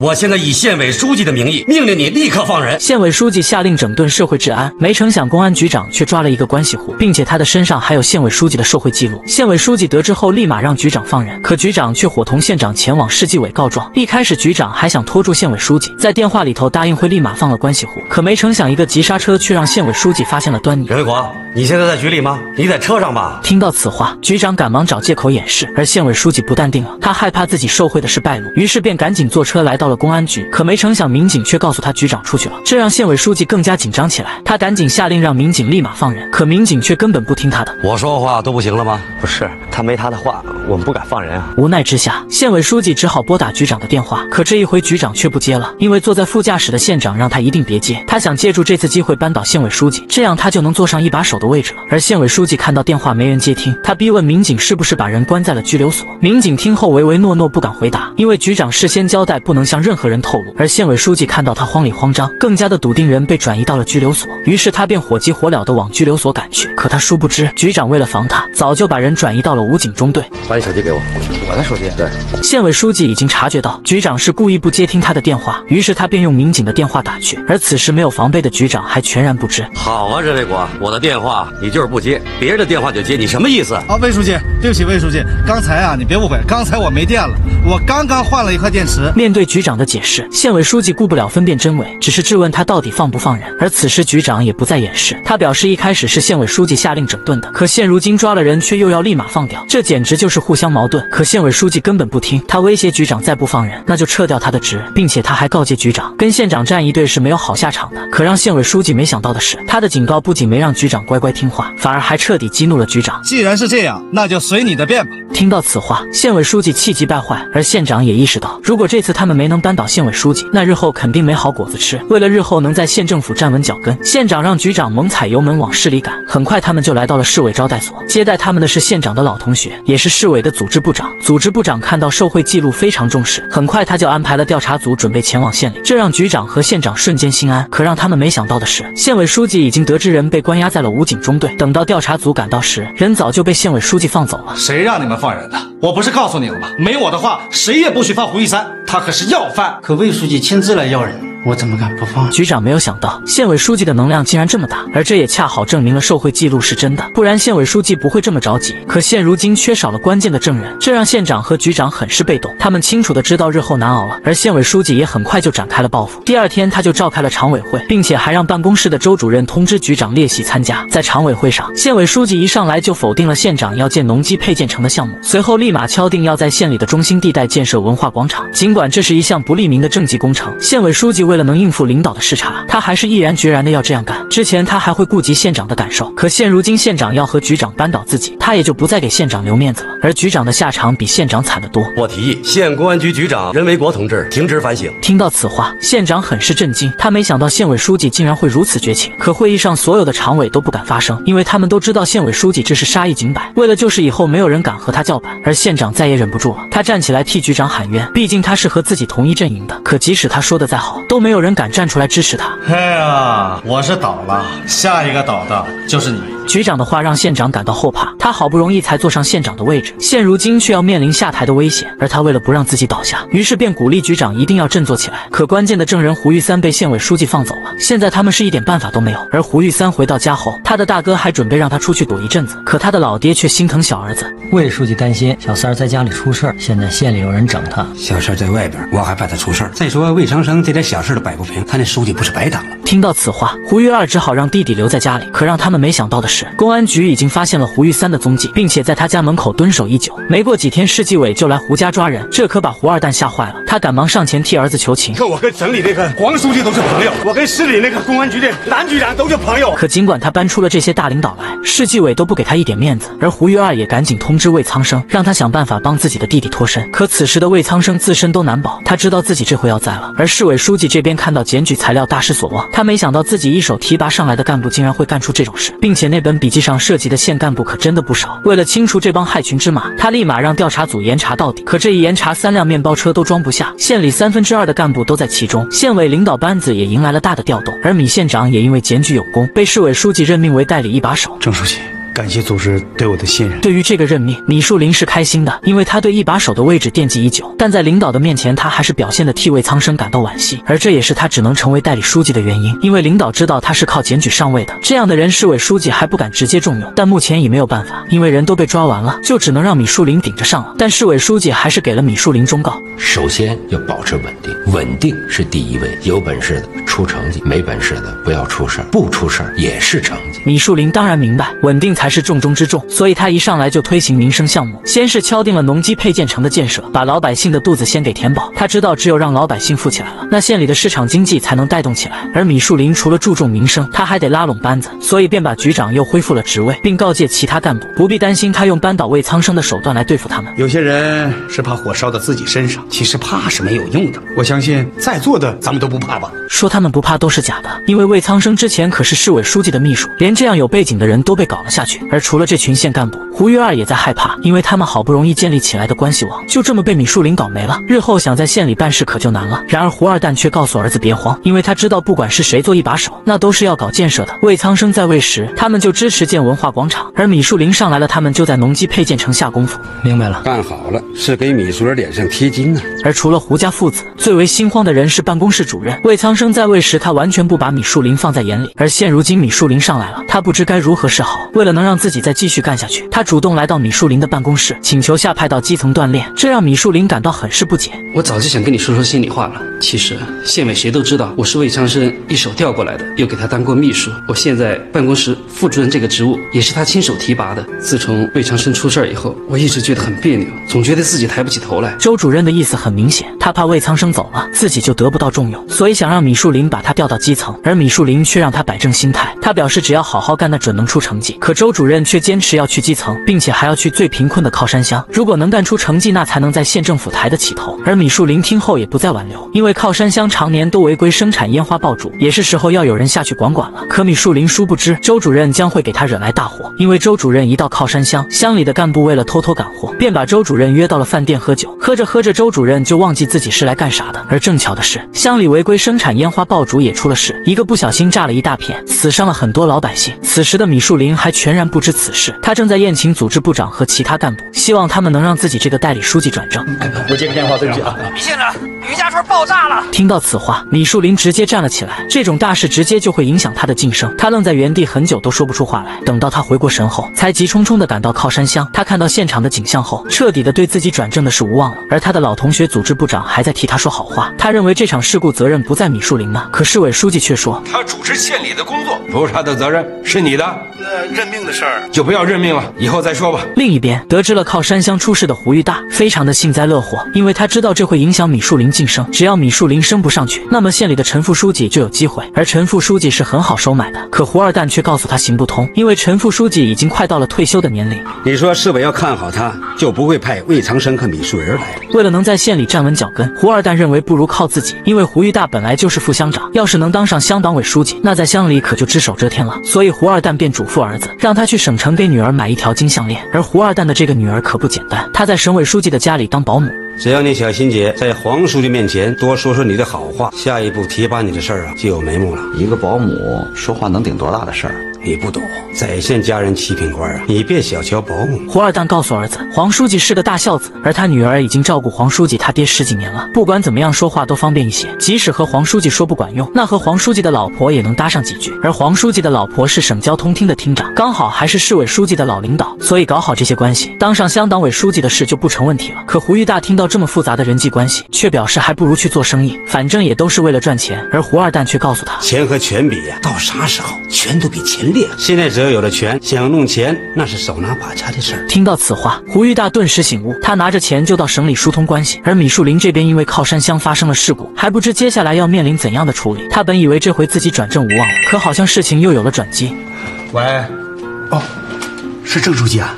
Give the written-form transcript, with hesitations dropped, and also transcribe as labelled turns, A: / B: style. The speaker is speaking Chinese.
A: 我现在以县委书记的名义命令你立刻放人。
B: 县委书记下令整顿社会治安，没成想公安局长却抓了一个关系户，并且他的身上还有县委书记的受贿记录。县委书记得知后立马让局长放人，可局长却伙同县长前往市纪委告状。一开始局长还想拖住县委书记，在电话里头答应会立马放了关系户，可没成想一个急刹车却让县委书记发现了端倪。
A: 任卫国，你现在在局里吗？你在车上吧？
B: 听到此话，局长赶忙找借口掩饰，而县委书记不淡定了，他害怕自己受贿的事败露，于是便赶紧坐车来到了公安局。可没成想民警却告诉他局长出去了，这让县委书记更加紧张起来。他赶紧下令让民警立马放人，可民警却根本不听他的。
A: 我说话都不行了吗？
C: 不是，他没他的话，我们不敢放人啊。
B: 无奈之下，县委书记只好拨打局长的电话，可这一回局长却不接了，因为坐在副驾驶的县长让他一定别接，他想借助这次机会扳倒县委书记，这样他就能坐上一把手的位置了。而县委书记看到电话没人接听，他逼问民警是不是把人关在了拘留所。民警听后唯唯诺诺不敢回答，因为局长事先交代不能向任何人透露。而县委书记看到他慌里慌张，更加的笃定人被转移到了拘留所，于是他便火急火燎地往拘留所赶去。可他殊不知，局长为了防他，早就把人转移到了武警中队。
A: 把你手机给我。
C: 我的手机？对。
B: 县委书记已经察觉到局长是故意不接听他的电话，于是他便用民警的电话打去，而此时没有防备的局长还全然不知。
A: 好啊，任卫国，我的电话你就是不接，别人的电话就接，你什么意思？
D: 魏书记，对不起，魏书记，刚才啊，你别误会，刚才我没电了，我刚刚换了一块电池。
B: 面对局长的解释，县委书记顾不了分辨真伪，只是质问他到底放不放人。而此时局长也不再掩饰，他表示一开始是县委书记下令整顿的，可现如今抓了人却又要立马放掉，这简直就是互相矛盾。可县委书记根本不听，他威胁局长再不放人，那就撤掉他的职，并且他还告诫局长，跟县长站一队是没有好下场的。可让县委书记没想到的是，他的警告不仅没让局长乖乖听话，反而还彻底激怒了局长。
D: 既然是这样，那就随你的便吧。
B: 听到此话，县委书记气急败坏，而县长也意识到，如果这次他们没能扳倒县委书记，那日后肯定没好果子吃。为了日后能在县政府站稳脚跟，县长让局长猛踩油门往市里赶。很快他们就来到了市委招待所，接待他们的是县长的老同学，也是市委的组织部长。组织部长看到受贿记录非常重视，很快他就安排了调查组准备前往县里，这让局长和县长瞬间心安。可让他们没想到的是，县委书记已经得知人被关押在了武警中队，等到调查组赶到时，人早就被县委书记放走了。
D: 谁让你们放人的？我不是告诉你了吗？没我的话，谁也不许放胡玉山，他可是要犯。
E: 可魏书记亲自来要人，我怎么敢不放？
B: 局长没有想到县委书记的能量竟然这么大，而这也恰好证明了受贿记录是真的，不然县委书记不会这么着急。可现如今缺少了关键的证人，这让县长和局长很是被动，他们清楚的知道日后难熬了。而县委书记也很快就展开了报复，第二天他就召开了常委会，并且还让办公室的周主任通知局长列席参加。在常委会上，县委书记一上来就否定了县长要建农机配建成的项目，随后立马敲定要在县里的中心地带建设文化广场。尽管这是一项不利民的政绩工程，县委书记为了能应付领导的视察，他还是毅然决然的要这样干。之前他还会顾及县长的感受，可现如今县长要和局长扳倒自己，他也就不再给县长留面子了。而局长的下场比县长惨得多。
A: 我提议县公安局局长任维国同志停职反省。
B: 听到此话，县长很是震惊，他没想到县委书记竟然会如此绝情。可会议上所有的常委都不敢发声，因为他们都知道县委书记这是杀一儆百，为了就是以后没有人敢和他叫板。而县长再也忍不住了，他站起来替局长喊冤，毕竟他是和自己同一阵营的。可即使他说的再好，都没有人敢站出来支持他。
D: 哎呀，我是倒了，下一个倒的就是你。
B: 局长的话让县长感到后怕，他好不容易才坐上县长的位置，现如今却要面临下台的危险，而他为了不让自己倒下，于是便鼓励局长一定要振作起来。可关键的证人胡玉三被县委书记放走了，现在他们是一点办法都没有。而胡玉三回到家后，他的大哥还准备让他出去躲一阵子，可他的老爹却心疼小儿子。
F: 魏书记担心小三儿在家里出事儿，现在县里有人整他。
G: 小事在外边，我还怕他出事儿。再说魏长生这点小事都摆不平，他那书记不是白当了。
B: 听到此话，胡玉二只好让弟弟留在家里。可让他们没想到的是，公安局已经发现了胡玉三的踪迹，并且在他家门口蹲守已久。没过几天，市纪委就来胡家抓人，这可把胡二蛋吓坏了。他赶忙上前替儿子求情。
H: 可我跟省里那个黄书记都是朋友，我跟市里那个公安局的蓝局长都是朋友。
B: 可尽管他搬出了这些大领导来，市纪委都不给他一点面子。而胡玉二也赶紧通知魏苍生，让他想办法帮自己的弟弟脱身。可此时的魏苍生自身都难保，他知道自己这回要栽了。而市委书记这边看到检举材料大失所望，他没想到自己一手提拔上来的干部竟然会干出这种事，并且那本笔记上涉及的县干部可真的不少。为了清除这帮害群之马，他立马让调查组严查到底。可这一严查，3辆面包车都装不下，县里2/3的干部都在其中，县委领导班子也迎来了大的调动。而米县长也因为检举有功，被市委书记任命为代理一把手。
G: 郑书记，
H: 感谢组织对我的信任。
B: 对于这个任命，米树林是开心的，因为他对一把手的位置惦记已久。但在领导的面前，他还是表现得替魏苍生感到惋惜，而这也是他只能成为代理书记的原因。因为领导知道他是靠检举上位的，这样的人市委书记还不敢直接重用。但目前已没有办法，因为人都被抓完了，就只能让米树林顶着上了。但市委书记还是给了米树林忠告：
I: 首先要保持稳定，稳定是第一位。有本事的出成绩，没本事的不要出事儿，不出事儿也是成绩。
B: 米树林当然明白，稳定才是重中之重，所以他一上来就推行民生项目，先是敲定了农机配件城的建设，把老百姓的肚子先给填饱。他知道，只有让老百姓富起来了，那县里的市场经济才能带动起来。而米树林除了注重民生，他还得拉拢班子，所以便把局长又恢复了职位，并告诫其他干部不必担心他用扳倒魏苍生的手段来对付他们。
H: 有些人是怕火烧到自己身上，其实怕是没有用的。我相信在座的咱们都不怕吧？
B: 说他们不怕都是假的，因为魏苍生之前可是市委书记的秘书，连这样有背景的人都被搞了下去。而除了这群县干部，胡玉二也在害怕，因为他们好不容易建立起来的关系网，就这么被米树林搞没了，日后想在县里办事可就难了。然而胡二蛋却告诉儿子别慌，因为他知道不管是谁做一把手，那都是要搞建设的。魏苍生在位时，他们就支持建文化广场，而米树林上来了，他们就在农机配件城下功夫。
F: 明白了，
G: 干好了，是给米树人脸上贴金呢。
B: 而除了胡家父子，最为心慌的人是办公室主任。魏苍生在位时，他完全不把米树林放在眼里，而现如今米树林上来了，他不知该如何是好。为了能让自己再继续干下去，他主动来到米树林的办公室，请求下派到基层锻炼，这让米树林感到很是不解。
E: 我早就想跟你说说心里话了。其实县委谁都知道我是魏苍生一手调过来的，又给他当过秘书。我现在办公室副主任这个职务也是他亲手提拔的。自从魏苍生出事以后，我一直觉得很别扭，总觉得自己抬不起头来。
B: 周主任的意思很明显，他怕魏苍生走了，自己就得不到重用，所以想让米树林把他调到基层。而米树林却让他摆正心态，他表示只要好好干，那准能出成绩。可周主任却坚持要去基层，并且还要去最贫困的靠山乡，如果能干出成绩，那才能在县政府抬得起头。而米树林听后也不再挽留，因为靠山乡常年都违规生产烟花爆竹，也是时候要有人下去管了。可米树林殊不知，周主任将会给他惹来大祸，因为周主任一到靠山乡，乡里的干部为了偷偷赶货，便把周主任约到了饭店喝酒。喝着喝着，周主任就忘记自己是来干啥的。而正巧的是，乡里违规生产烟花爆竹也出了事，一个不小心炸了一大片，死伤了很多老百姓。此时的米树林还全然不知此事，他正在宴请组织部长和其他干部，希望他们能让自己这个代理书记转正。
H: 我接个电话，对不起啊。
J: 米县长，余家村爆炸了！
B: 听到此话，米树林直接站了起来，这种大事直接就会影响他的晋升。他愣在原地很久都说不出话来，等到他回过神后，才急冲冲地赶到靠山乡。他看到现场的景象后，彻底的对自己转正的事无望了。而他的老同学组织部长还在替他说好话，他认为这场事故责任不在米树林呢。可市委书记却说，
I: 他主持县里的工作，不是他的责任，是你的。
H: 那任命的事儿
I: 就不要任命了，以后再说吧。
B: 另一边，得知了靠山乡出事的胡玉大非常的幸灾乐祸，因为他知道这会影响米树林晋升，只要米树林升不上去，那么县里的陈副书记就有机会，而陈副书记是很好收买的。可胡二蛋却告诉他行不通，因为陈副书记已经快到了退休的年龄。
G: 你说市委要看好他，就不会派魏长生和米树人来了。
B: 为了能在县里站稳脚跟，胡二蛋认为不如靠自己，因为胡玉大本来就是副乡长，要是能当上乡党委书记，那在乡里可就只手遮天了。所以胡二蛋便嘱咐儿子，让他去省城给女儿买一条金项链。而胡二蛋的这个女儿可不简单，她在省委书记的家里当保姆。
G: 只要你小欣姐在黄书记面前多说说你的好话，下一步提拔你的事儿啊就有眉目了。
C: 一个保姆说话能顶多大的事儿？
G: 你不懂，在县家人七品官啊，你别小瞧保姆。
B: 胡二蛋告诉儿子，黄书记是个大孝子，而他女儿已经照顾黄书记他爹10几年了，不管怎么样说话都方便一些。即使和黄书记说不管用，那和黄书记的老婆也能搭上几句。而黄书记的老婆是省交通厅的厅长，刚好还是市委书记的老领导，所以搞好这些关系，当上乡党委书记的事就不成问题了。可胡玉大听到这么复杂的人际关系，却表示还不如去做生意，反正也都是为了赚钱。而胡二蛋却告诉他，
G: 钱和权比呀，到啥时候权都比钱厉害。现在只要有了权，想弄钱那是手拿把掐的事儿。
B: 听到此话，胡玉大顿时醒悟，他拿着钱就到省里疏通关系。而米树林这边因为靠山乡发生了事故，还不知接下来要面临怎样的处理。他本以为这回自己转正无望了，可好像事情又有了转机。
H: 喂，哦，是郑书记啊。